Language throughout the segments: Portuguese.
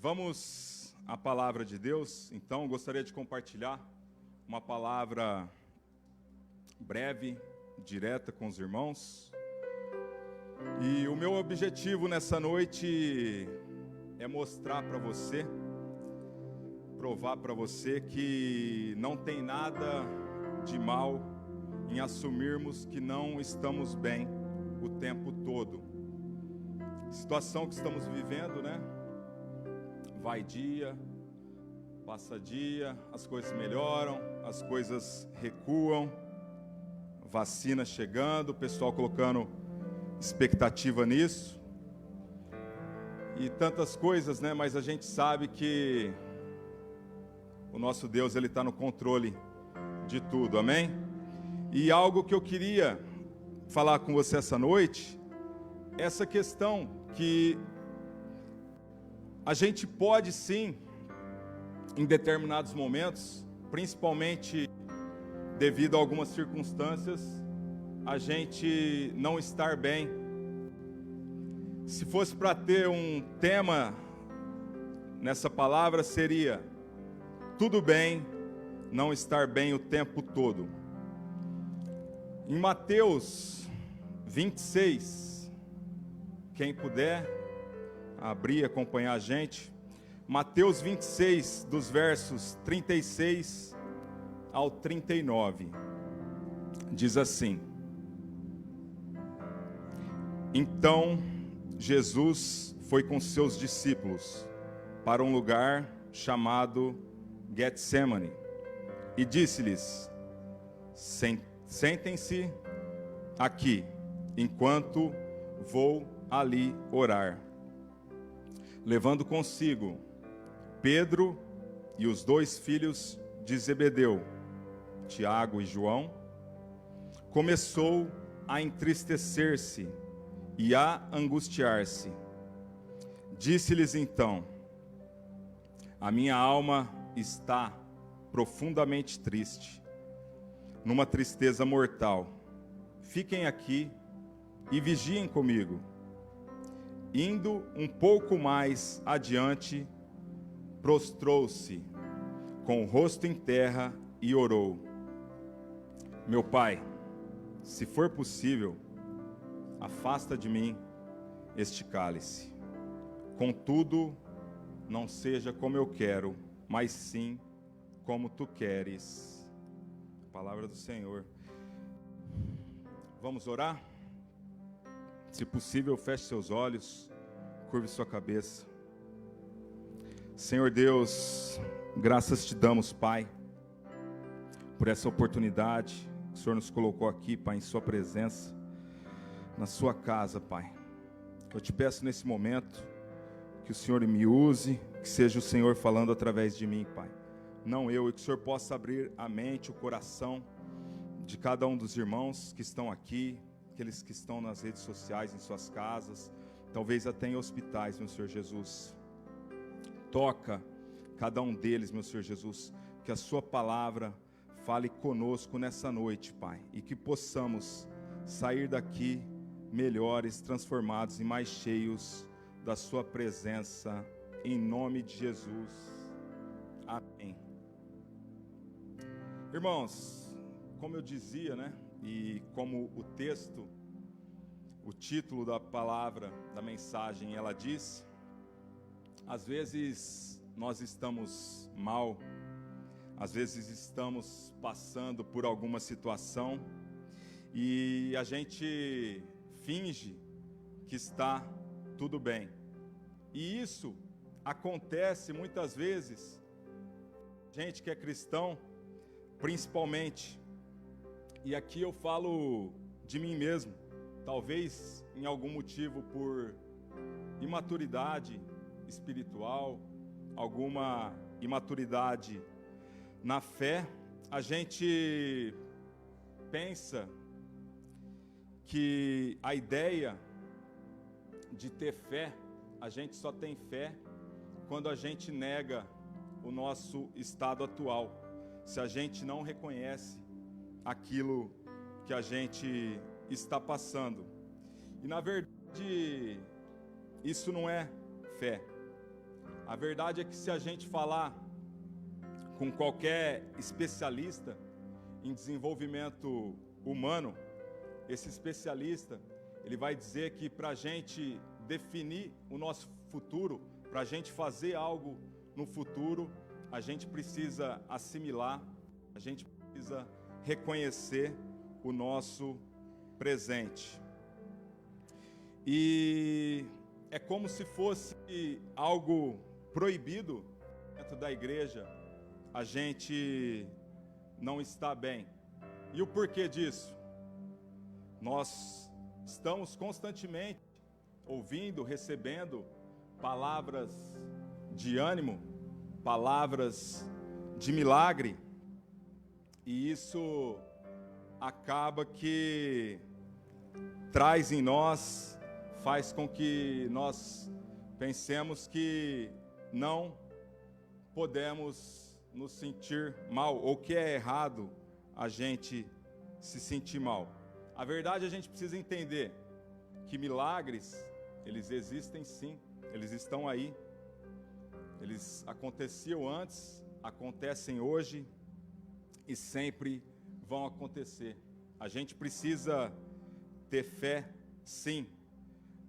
Vamos à palavra de Deus. Então, gostaria de compartilhar uma palavra breve, direta com os irmãos. E o meu objetivo nessa noite é mostrar para você, provar para você que não tem nada de mal em assumirmos que não estamos bem o tempo todo. Situação que estamos vivendo, né? Vai dia, passa dia, as coisas melhoram, as coisas recuam, vacina chegando, o pessoal colocando expectativa nisso, e tantas coisas, né? Mas a gente sabe que o nosso Deus, Ele está no controle de tudo, amém? E algo que eu queria falar com você essa noite, essa questão que a gente pode sim, em determinados momentos, principalmente devido a algumas circunstâncias, a gente não estar bem. Se fosse para ter um tema nessa palavra, seria: tudo bem não estar bem o tempo todo. Em Mateus 26, quem puder abrir e acompanhar a gente, Mateus 26, dos versos 36 ao 39, diz assim: Então Jesus foi com seus discípulos para um lugar chamado Getsemane e disse-lhes: Sentem-se aqui, enquanto vou ali orar. Levando consigo Pedro e os dois filhos de Zebedeu, Tiago e João, começou a entristecer-se e a angustiar-se. Disse-lhes então: A minha alma está profundamente triste, numa tristeza mortal. Fiquem aqui e vigiem comigo. Indo um pouco mais adiante, prostrou-se com o rosto em terra e orou: Meu Pai, se for possível, afasta de mim este cálice. Contudo, não seja como eu quero, mas sim como tu queres. Palavra do Senhor. Vamos orar? Se possível, feche seus olhos, curve sua cabeça. Senhor Deus, graças te damos, Pai, por essa oportunidade que o Senhor nos colocou aqui, Pai, em sua presença, na sua casa, Pai. Eu te peço nesse momento que o Senhor me use, que seja o Senhor falando através de mim, Pai. Não eu, e que o Senhor possa abrir a mente, o coração de cada um dos irmãos que estão aqui, aqueles que estão nas redes sociais, em suas casas, talvez até em hospitais, meu Senhor Jesus. Toca cada um deles, meu Senhor Jesus, que a sua palavra fale conosco nessa noite, Pai, e que possamos sair daqui melhores, transformados e mais cheios da sua presença, em nome de Jesus. Amém. Irmãos, como eu dizia, né? E como o texto, o título da palavra, da mensagem, ela diz, às vezes nós estamos mal, às vezes estamos passando por alguma situação e a gente finge que está tudo bem. E isso acontece muitas vezes, gente que é cristão, principalmente. E aqui eu falo de mim mesmo, talvez em algum motivo por imaturidade espiritual, alguma imaturidade na fé, a gente pensa que a ideia de ter fé, a gente só tem fé quando a gente nega o nosso estado atual, se a gente não reconhece aquilo que a gente está passando. E na verdade, isso não é fé. A verdade é que se a gente falar com qualquer especialista em desenvolvimento humano, esse especialista, ele vai dizer que para a gente definir o nosso futuro, para a gente fazer algo no futuro, a gente precisa assimilar, a gente precisa reconhecer o nosso presente. E é como se fosse algo proibido dentro da igreja, a gente não está bem. E o porquê disso? Nós estamos constantemente ouvindo, recebendo palavras de ânimo, palavras de milagre, e isso acaba que traz em nós, faz com que nós pensemos que não podemos nos sentir mal, ou que é errado a gente se sentir mal. A verdade, a gente precisa entender que milagres, eles existem sim, eles estão aí. Eles aconteciam antes, acontecem hoje e sempre vão acontecer. A gente precisa ter fé, sim,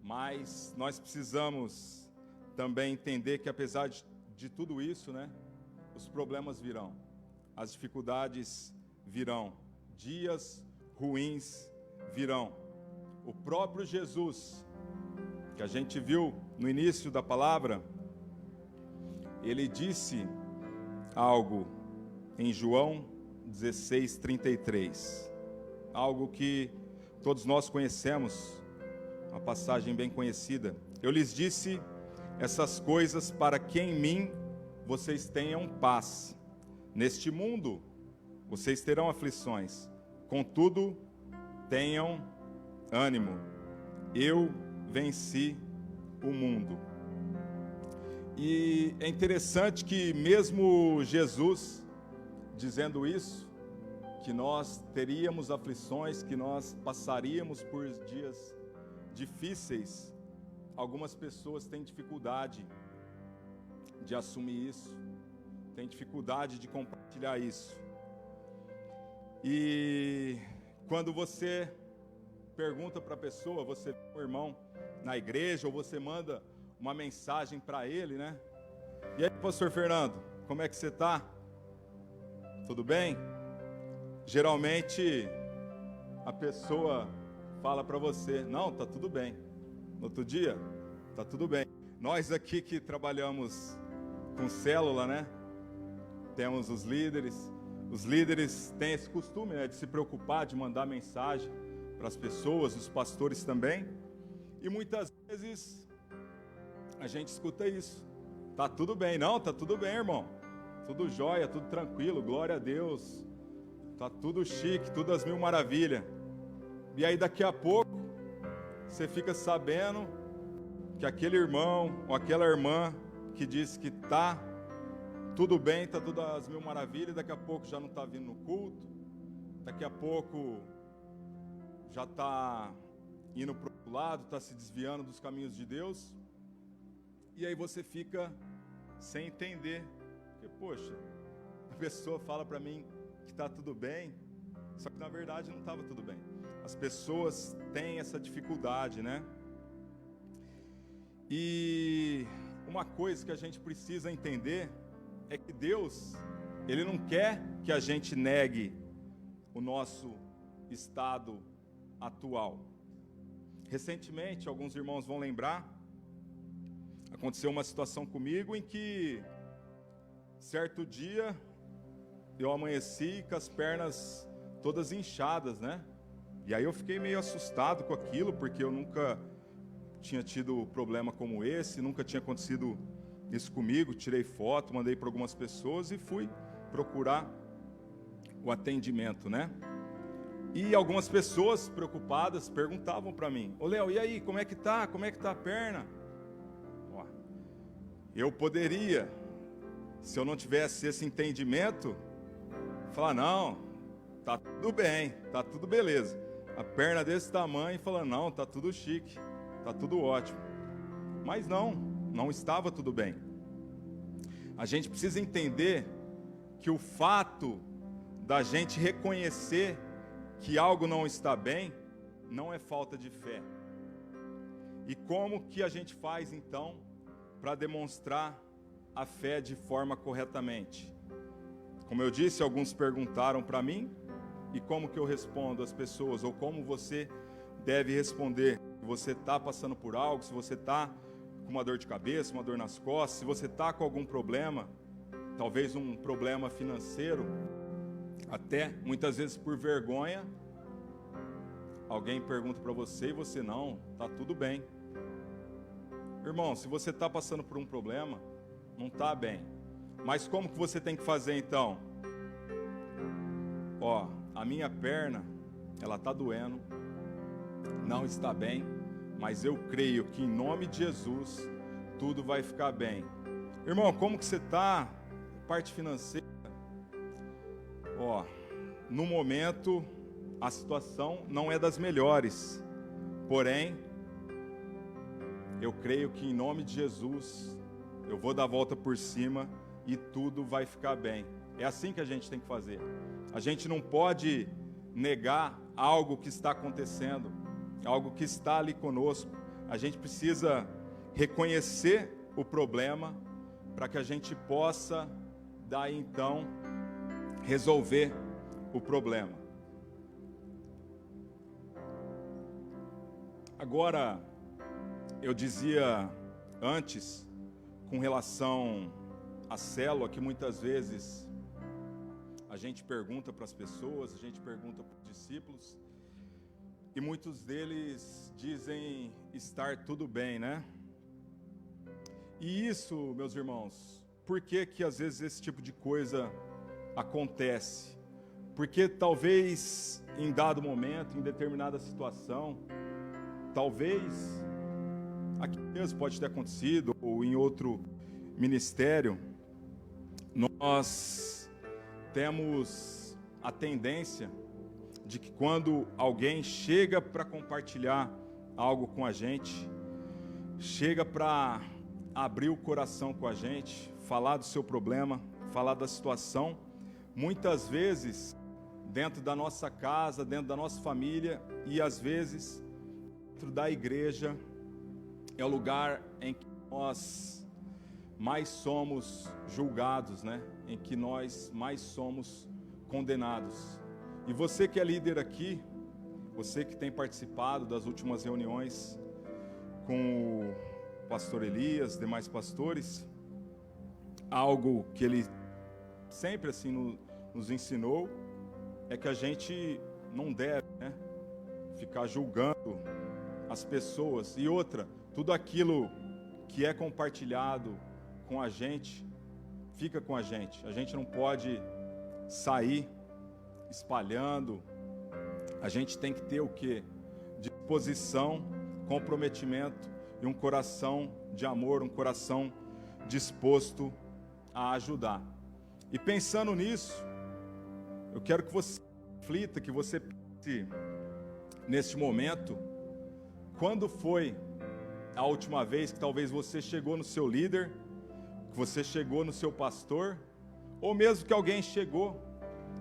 mas nós precisamos também entender que apesar de tudo isso, né, os problemas virão, as dificuldades virão, dias ruins virão. O próprio Jesus, que a gente viu no início da palavra, ele disse algo em João 16:33, algo que todos nós conhecemos, uma passagem bem conhecida. Eu lhes disse essas coisas para que em mim vocês tenham paz. Neste mundo vocês terão aflições, contudo tenham ânimo. Eu venci o mundo. E é interessante que mesmo Jesus dizendo isso, que nós teríamos aflições, que nós passaríamos por dias difíceis, algumas pessoas têm dificuldade de assumir isso, têm dificuldade de compartilhar isso. E quando você pergunta para a pessoa, você vê um irmão na igreja, ou você manda uma mensagem para ele, né? E aí, pastor Fernando, como é que você está? Tudo bem? Geralmente a pessoa fala para você, não, tá tudo bem. No outro dia, tá tudo bem. Nós aqui que trabalhamos com célula, né? Temos os líderes têm esse costume, né, de se preocupar, de mandar mensagem para as pessoas, os pastores também. E muitas vezes a gente escuta isso. Tá tudo bem. Não, tá tudo bem, irmão. Tudo jóia, tudo tranquilo, glória a Deus. Tá tudo chique, tudo às mil maravilhas. E aí daqui a pouco, você fica sabendo que aquele irmão ou aquela irmã que disse que tá tudo bem, tá tudo às mil maravilhas, daqui a pouco já não tá vindo no culto, daqui a pouco já tá indo para o outro lado, tá se desviando dos caminhos de Deus. E aí você fica sem entender, porque, poxa, a pessoa fala para mim que está tudo bem, só que na verdade não estava tudo bem. As pessoas têm essa dificuldade, né? E uma coisa que a gente precisa entender é que Deus, Ele não quer que a gente negue o nosso estado atual. Recentemente, alguns irmãos vão lembrar, aconteceu uma situação comigo em que, certo dia, eu amanheci com as pernas todas inchadas, né? E aí eu fiquei meio assustado com aquilo, porque eu nunca tinha tido problema como esse, nunca tinha acontecido isso comigo. Tirei foto, mandei para algumas pessoas e fui procurar o atendimento, né? E algumas pessoas preocupadas perguntavam para mim, ô Léo, e aí, como é que tá? Como é que tá a perna? Ó, eu poderia, se eu não tivesse esse entendimento, falar, não, tá tudo bem, tá tudo beleza. A perna desse tamanho, falando, não, tá tudo chique, tá tudo ótimo. Mas não estava tudo bem. A gente precisa entender que o fato da gente reconhecer que algo não está bem, não é falta de fé. E como que a gente faz então para demonstrar a fé de forma corretamente? Como eu disse, alguns perguntaram para mim, e como que eu respondo às pessoas, ou como você deve responder. Se você está passando por algo, se você está com uma dor de cabeça, uma dor nas costas, se você está com algum problema, talvez um problema financeiro, até muitas vezes por vergonha, alguém pergunta para você e você não, está tudo bem. Irmão, se você está passando por um problema, não está bem. Mas como que você tem que fazer então? A minha perna, ela está doendo, não está bem, mas eu creio que em nome de Jesus, tudo vai ficar bem. Irmão, como que você está? Parte financeira. No momento, a situação não é das melhores, porém, eu creio que em nome de Jesus, eu vou dar a volta por cima e tudo vai ficar bem. É assim que a gente tem que fazer. A gente não pode negar algo que está acontecendo, algo que está ali conosco. A gente precisa reconhecer o problema para que a gente possa, daí então, resolver o problema. Agora, eu dizia antes, com relação à célula, que muitas vezes a gente pergunta para as pessoas, a gente pergunta para os discípulos, e muitos deles dizem estar tudo bem, né? E isso, meus irmãos, por que que às vezes esse tipo de coisa acontece? Porque talvez em dado momento, em determinada situação, talvez aqui mesmo pode ter acontecido, ou em outro ministério, nós temos a tendência de que quando alguém chega para compartilhar algo com a gente, chega para abrir o coração com a gente, falar do seu problema, falar da situação, muitas vezes dentro da nossa casa, dentro da nossa família e às vezes dentro da igreja, é o lugar em que nós mais somos julgados, né? Em que nós mais somos condenados. E você que é líder aqui, você que tem participado das últimas reuniões com o pastor Elias, demais pastores, algo que ele sempre assim nos ensinou é que a gente não deve, né, ficar julgando as pessoas. E outra, tudo aquilo que é compartilhado com a gente, fica com a gente. A gente não pode sair espalhando. A gente tem que ter o quê? Disposição, comprometimento e um coração de amor, um coração disposto a ajudar. E pensando nisso, eu quero que você reflita, que você pense neste momento, quando foi a última vez que talvez você chegou no seu líder, que você chegou no seu pastor, ou mesmo que alguém chegou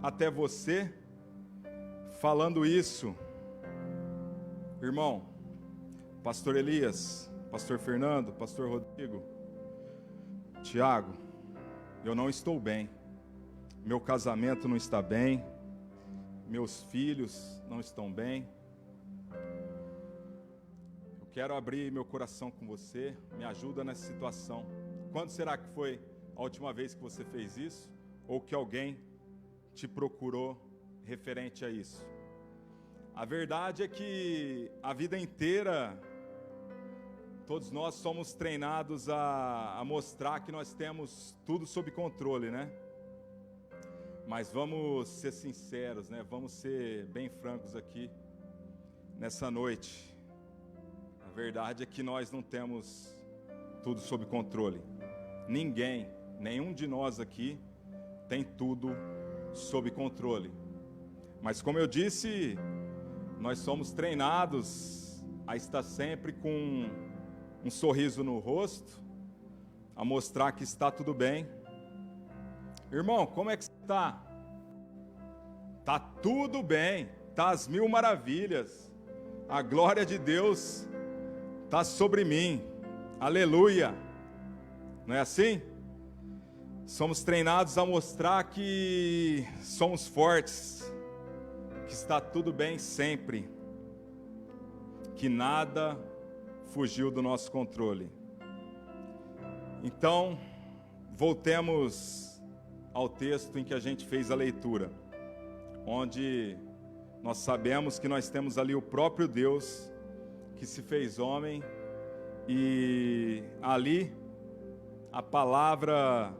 até você falando isso: irmão, pastor Elias, pastor Fernando, pastor Rodrigo, Tiago, eu não estou bem, meu casamento não está bem, meus filhos não estão bem, eu quero abrir meu coração com você, me ajuda nessa situação. Quando será que foi a última vez que você fez isso? Ou que alguém te procurou referente a isso? A verdade é que a vida inteira, todos nós somos treinados a mostrar que nós temos tudo sob controle, né? Mas vamos ser sinceros, né? Vamos ser bem francos aqui nessa noite. A verdade é que nós não temos tudo sob controle. Ninguém, nenhum de nós aqui tem tudo sob controle. Mas como eu disse, nós somos treinados a estar sempre com um sorriso no rosto, a mostrar que está tudo bem, Irmão, como é que você está? Tá tudo bem, tá às mil maravilhas. A glória de Deus está sobre mim. Aleluia. Não é assim? Somos treinados a mostrar que somos fortes, que está tudo bem sempre, que nada fugiu do nosso controle. Então, voltemos ao texto em que a gente fez a leitura, onde nós sabemos que nós temos ali o próprio Deus que se fez homem, e ali a palavra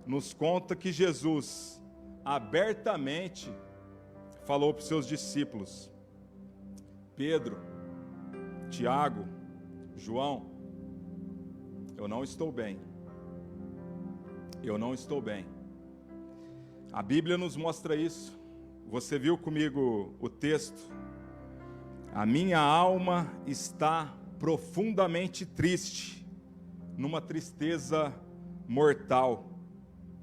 nos conta que Jesus abertamente falou para os seus discípulos, Pedro, Tiago, João, eu não estou bem. Eu não estou bem. A Bíblia nos mostra isso. Você viu comigo o texto? A minha alma está profundamente triste, numa tristeza mortal.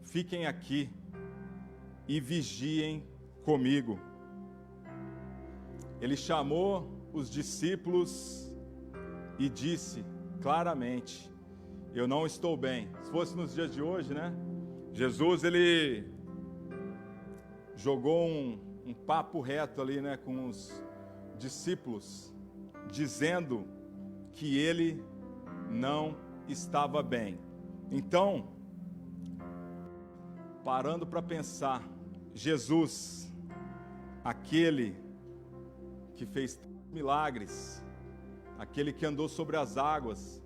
Fiquem aqui e vigiem comigo. Ele chamou os discípulos e disse claramente, eu não estou bem. Se fosse nos dias de hoje, né? Jesus, ele jogou um papo reto ali, né, com os discípulos, dizendo que ele não estava bem. Então, parando para pensar, Jesus, aquele que fez milagres, aquele que andou sobre as águas,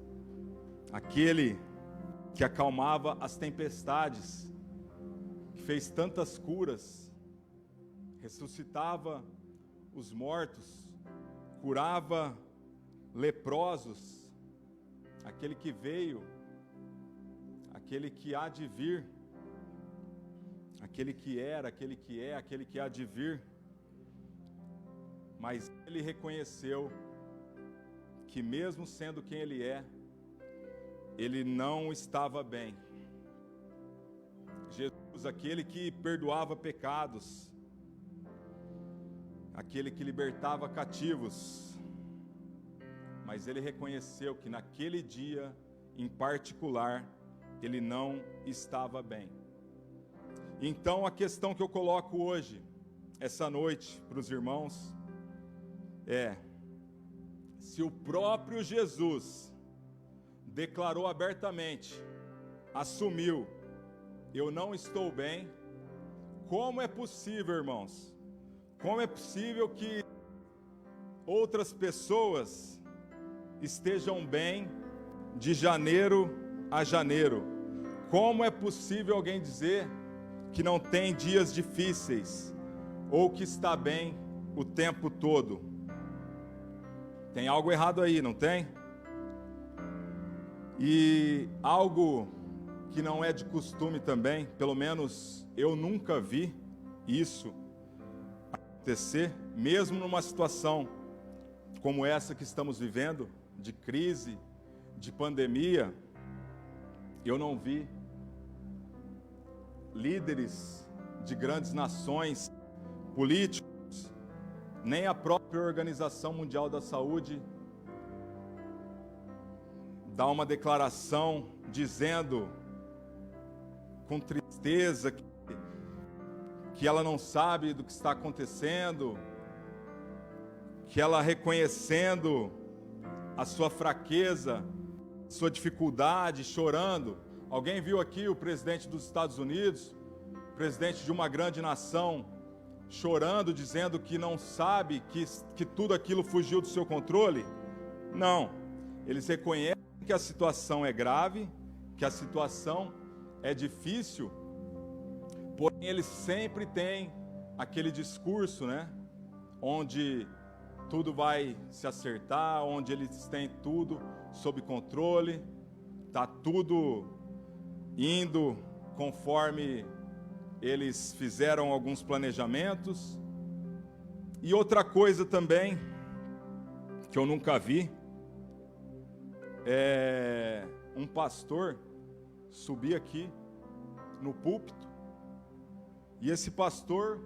aquele que acalmava as tempestades, que fez tantas curas, ressuscitava os mortos, curava leprosos, aquele que veio, aquele que há de vir, aquele que era, aquele que é, aquele que há de vir, mas ele reconheceu que mesmo sendo quem ele é, ele não estava bem. Jesus, aquele que perdoava pecados, aquele que libertava cativos, mas ele reconheceu que naquele dia, em particular, ele não estava bem. Então a questão que eu coloco hoje, essa noite, para os irmãos, é: se o próprio Jesus declarou abertamente, assumiu, eu não estou bem, como é possível, irmãos? Como é possível que outras pessoas estejam bem de janeiro a janeiro? Como é possível alguém dizer que não tem dias difíceis ou que está bem o tempo todo? Tem algo errado aí, não tem? E algo que não é de costume também, pelo menos eu nunca vi isso acontecer, mesmo numa situação como essa que estamos vivendo, de crise, de pandemia, eu não vi líderes de grandes nações, políticos, nem a própria Organização Mundial da Saúde dar uma declaração dizendo com tristeza que ela não sabe do que está acontecendo, que ela reconhecendo a sua fraqueza, sua dificuldade, chorando. Alguém viu aqui o presidente dos Estados Unidos, presidente de uma grande nação, chorando, dizendo que não sabe, que tudo aquilo fugiu do seu controle? Não, eles reconhecem que a situação é grave, que a situação é difícil, porém eles sempre têm aquele discurso, né, onde tudo vai se acertar, onde eles têm tudo sob controle, está tudo indo conforme eles fizeram alguns planejamentos. E outra coisa também, que eu nunca vi, é um pastor subir aqui no púlpito e esse pastor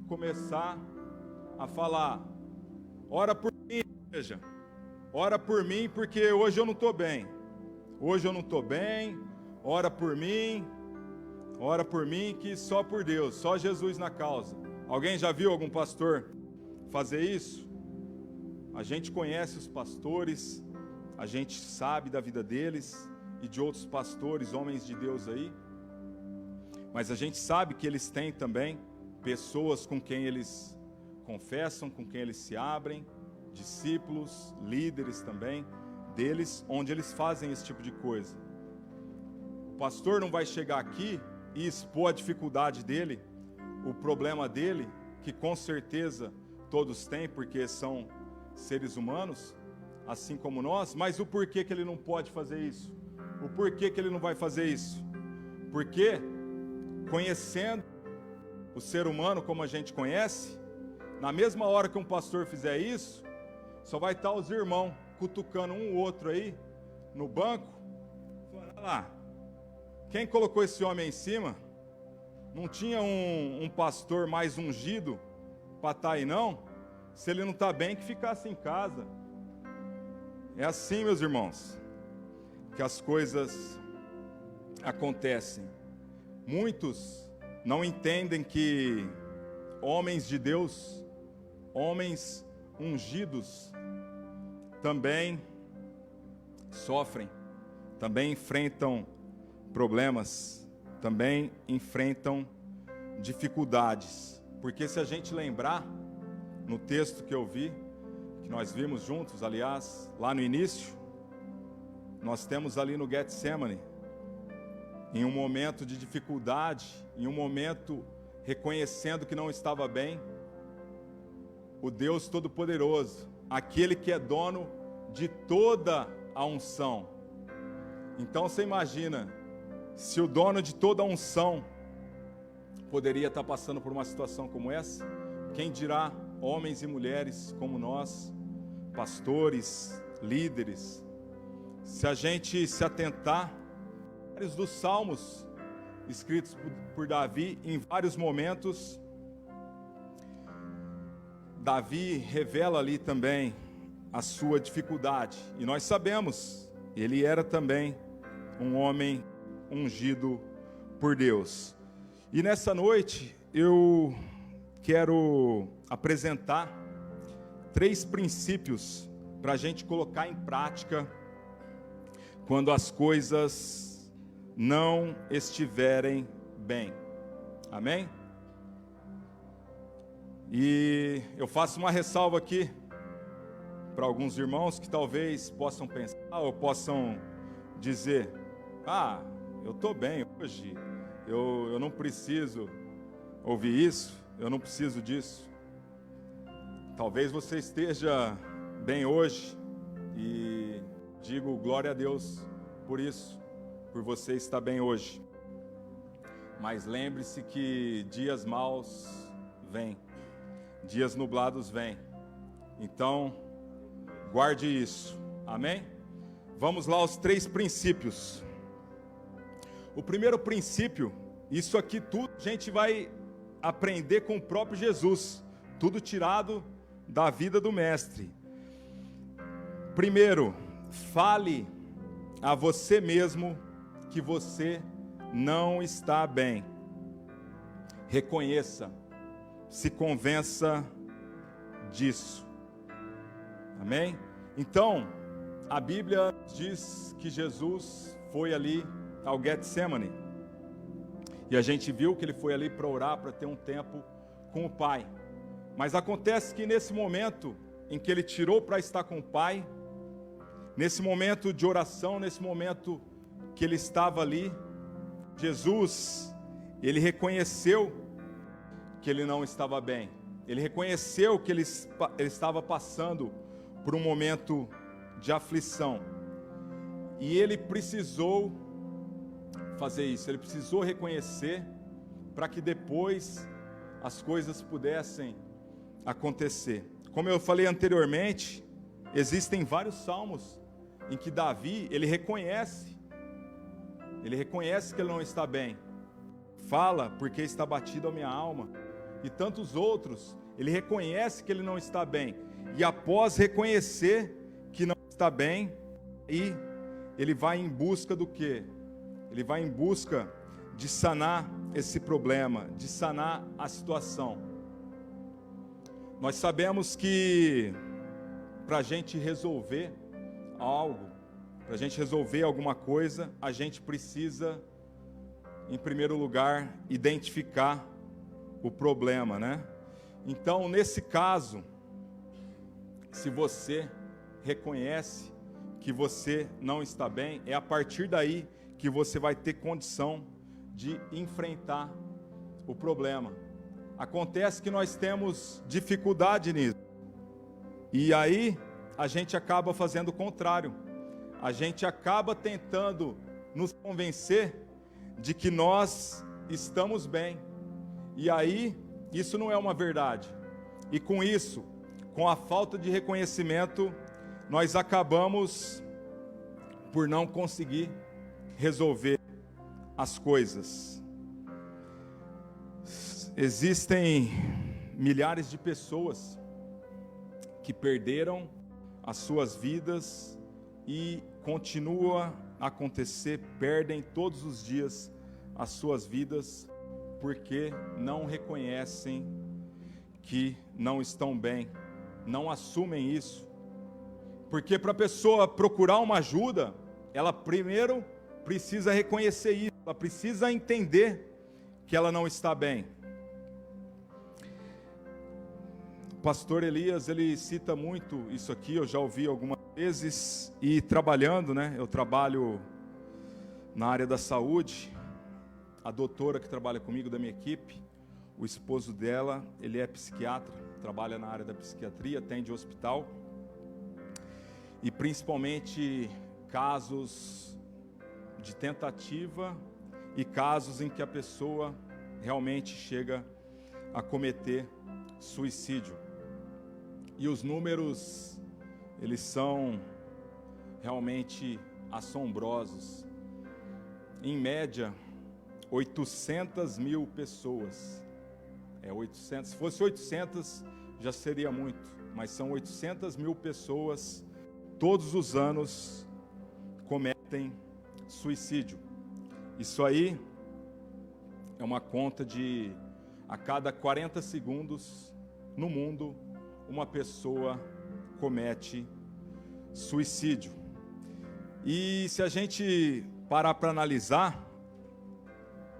começar a falar: ora por mim, igreja, ora por mim, porque hoje eu não estou bem. Hoje eu não estou bem, ora por mim, que só por Deus, só Jesus na causa. Alguém já viu algum pastor fazer isso? A gente conhece os pastores, a gente sabe da vida deles e de outros pastores, homens de Deus aí, mas a gente sabe que eles têm também pessoas com quem eles confessam, com quem eles se abrem, discípulos, líderes também deles, onde eles fazem esse tipo de coisa. O pastor não vai chegar aqui e expor a dificuldade dele, o problema dele, que com certeza todos têm, porque são seres humanos, assim como nós, mas o porquê que ele não pode fazer isso? O porquê que ele não vai fazer isso? Porque, conhecendo o ser humano como a gente conhece, na mesma hora que um pastor fizer isso, só vai estar os irmãos cutucando um ou outro aí, no banco, falando: olha lá, quem colocou esse homem aí em cima? Não tinha um pastor mais ungido para estar aí não? Se ele não está bem, que ficasse em casa. É assim, meus irmãos, que as coisas acontecem. Muitos não entendem que homens de Deus, homens ungidos, também sofrem, também enfrentam problemas, também enfrentam dificuldades. Porque se a gente lembrar, no texto que eu vi, que nós vimos juntos, aliás, lá no início, nós temos ali no Getsemane, em um momento de dificuldade, em um momento reconhecendo que não estava bem, o Deus Todo-Poderoso, aquele que é dono de toda a unção. Então você imagina, se o dono de toda a unção poderia estar passando por uma situação como essa, quem dirá homens e mulheres como nós, pastores, líderes? Se a gente se atentar, vários dos salmos escritos por Davi, em vários momentos, Davi revela ali também a sua dificuldade, e nós sabemos, ele era também um homem ungido por Deus. E nessa noite eu quero apresentar 3 princípios para a gente colocar em prática quando as coisas não estiverem bem. Amém? E eu faço uma ressalva aqui para alguns irmãos que talvez possam pensar ou possam dizer: ah, eu estou bem hoje, eu não preciso ouvir isso, eu não preciso disso. Talvez você esteja bem hoje e digo glória a Deus por isso, por você estar bem hoje. Mas lembre-se que dias maus vêm, dias nublados vêm. Então, guarde isso. Amém? Vamos lá aos 3 princípios. O primeiro princípio, isso aqui tudo a gente vai aprender com o próprio Jesus, tudo tirado da vida do mestre. Primeiro, fale a você mesmo que você não está bem. Reconheça, se convença disso. Amém? Então, a Bíblia diz que Jesus foi ali ao Getsemane, e a gente viu que ele foi ali para orar, para ter um tempo com o Pai. Mas acontece que nesse momento em que ele tirou para estar com o Pai, nesse momento de oração, nesse momento que ele estava ali, Jesus, ele reconheceu que ele não estava bem. Ele reconheceu que ele estava passando por um momento de aflição. E ele precisou fazer isso, ele precisou reconhecer para que depois as coisas pudessem acontecer. Como eu falei anteriormente, existem vários salmos em que Davi, ele reconhece que ele não está bem. fala, porque está batido a minha alma. E tantos outros, ele reconhece que ele não está bem. E após reconhecer que não está bem, e ele vai em busca do quê? Ele vai em busca de sanar esse problema, de sanar a situação. Nós sabemos que para a gente resolver algo, para a gente resolver alguma coisa, a gente precisa, em primeiro lugar, identificar o problema, né? Então, nesse caso, se você reconhece que você não está bem, é a partir daí que você vai ter condição de enfrentar o problema. Acontece que nós temos dificuldade nisso. E aí a gente acaba fazendo o contrário. A gente acaba tentando nos convencer de que nós estamos bem. E aí isso não é uma verdade. E com isso, com a falta de reconhecimento, nós acabamos por não conseguir resolver as coisas. Existem milhares de pessoas que perderam as suas vidas e continua a acontecer, perdem todos os dias as suas vidas porque não reconhecem que não estão bem, não assumem isso. Porque para a pessoa procurar uma ajuda, ela primeiro precisa reconhecer isso, ela precisa entender que ela não está bem. O pastor Elias, ele cita muito isso aqui, eu já ouvi algumas vezes, e trabalhando, né, eu trabalho na área da saúde, a doutora que trabalha comigo da minha equipe, o esposo dela, ele é psiquiatra, trabalha na área da psiquiatria, atende hospital, e principalmente casos de tentativa e casos em que a pessoa realmente chega a cometer suicídio. E os números, eles são realmente assombrosos. Em média, 800 mil pessoas. 800, se fosse 800 já seria muito, mas são 800 mil pessoas todos os anos cometem suicídio. Isso aí é uma conta de a cada 40 segundos no mundo uma pessoa comete suicídio. E se a gente parar para analisar,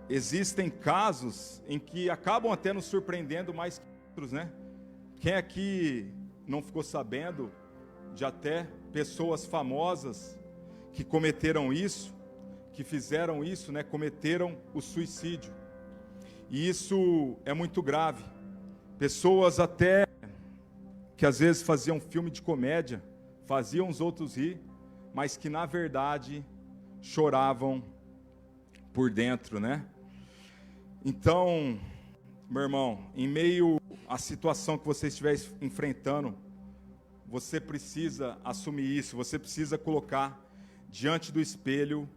existem casos em que acabam até nos surpreendendo mais que outros, né? Quem aqui não ficou sabendo de até pessoas famosas que cometeram isso, que fizeram isso, né? Cometeram o suicídio. E isso é muito grave. Pessoas até que às vezes faziam filme de comédia, faziam os outros rir, mas que na verdade choravam por dentro, né? Então, meu irmão, em meio à situação que você estiver enfrentando, você precisa assumir isso, você precisa colocar diante do espelho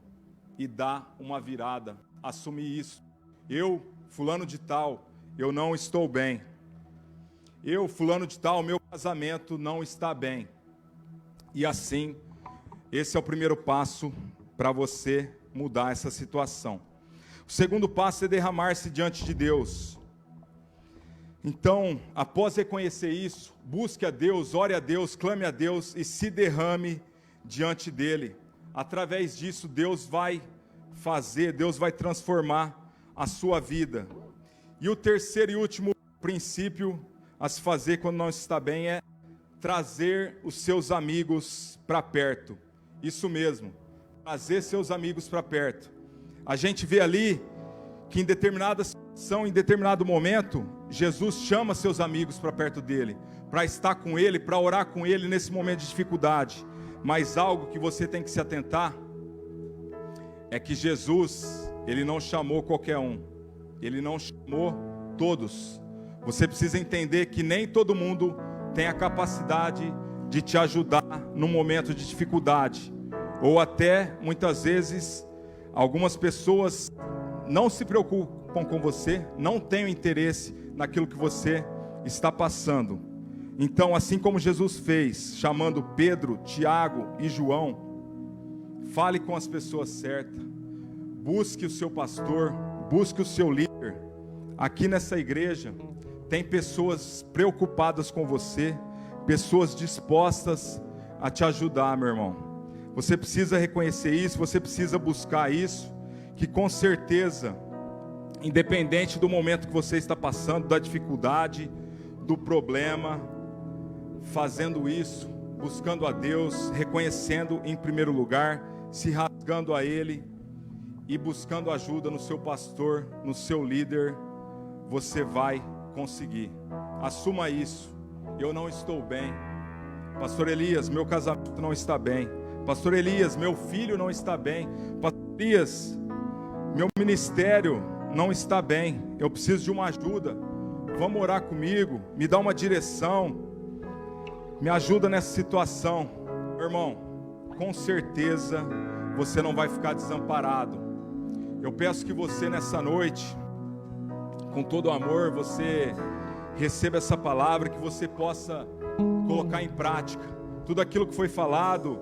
e dar uma virada, assumir isso. Eu, fulano de tal, eu não estou bem. Eu, fulano de tal, meu casamento não está bem. E assim, esse é o primeiro passo para você mudar essa situação. O segundo passo é derramar-se diante de Deus. Então, após reconhecer isso, busque a Deus, ore a Deus, clame a Deus e se derrame diante dEle. Através disso, Deus vai fazer, Deus vai transformar a sua vida. E o terceiro e último princípio a se fazer quando não está bem é trazer os seus amigos para perto. Isso mesmo, trazer seus amigos para perto. A gente vê ali que em determinada situação, em determinado momento, Jesus chama seus amigos para perto dele, para estar com ele, para orar com ele nesse momento de dificuldade. Mas algo que você tem que se atentar é que Jesus, ele não chamou qualquer um, ele não chamou todos. Você precisa entender que nem todo mundo tem a capacidade de te ajudar no momento de dificuldade, ou até muitas vezes algumas pessoas não se preocupam preocupam com você, não tenham interesse naquilo que você está passando. Então, assim como Jesus fez, chamando Pedro, Tiago e João, fale com as pessoas certas, busque o seu pastor, busque o seu líder. Aqui nessa igreja tem pessoas preocupadas com você, pessoas dispostas a te ajudar, meu irmão. Você precisa reconhecer isso, você precisa buscar isso, que com certeza, independente do momento que você está passando, da dificuldade, do problema, fazendo isso, buscando a Deus, reconhecendo em primeiro lugar, se rasgando a Ele e buscando ajuda no seu pastor, no seu líder, você vai conseguir. Assuma isso. Eu não estou bem. Pastor Elias, meu casamento não está bem. Pastor Elias, meu filho não está bem. Pastor Elias, meu ministério não está bem. Eu preciso de uma ajuda. Vamos orar comigo, me dá uma direção, me ajuda nessa situação. Meu irmão, com certeza você não vai ficar desamparado. Eu peço que você nessa noite, com todo amor, você receba essa palavra, que você possa colocar em prática tudo aquilo que foi falado,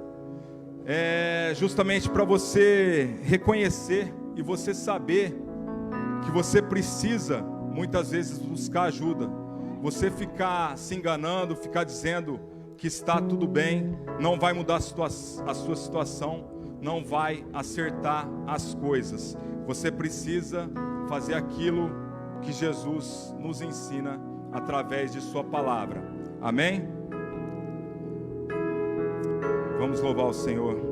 justamente para você reconhecer e você saber que você precisa muitas vezes buscar ajuda. Você ficar se enganando, ficar dizendo que está tudo bem, não vai mudar a sua situação, não vai acertar as coisas. Você precisa fazer aquilo que Jesus nos ensina através de sua palavra. Amém? Vamos louvar o Senhor.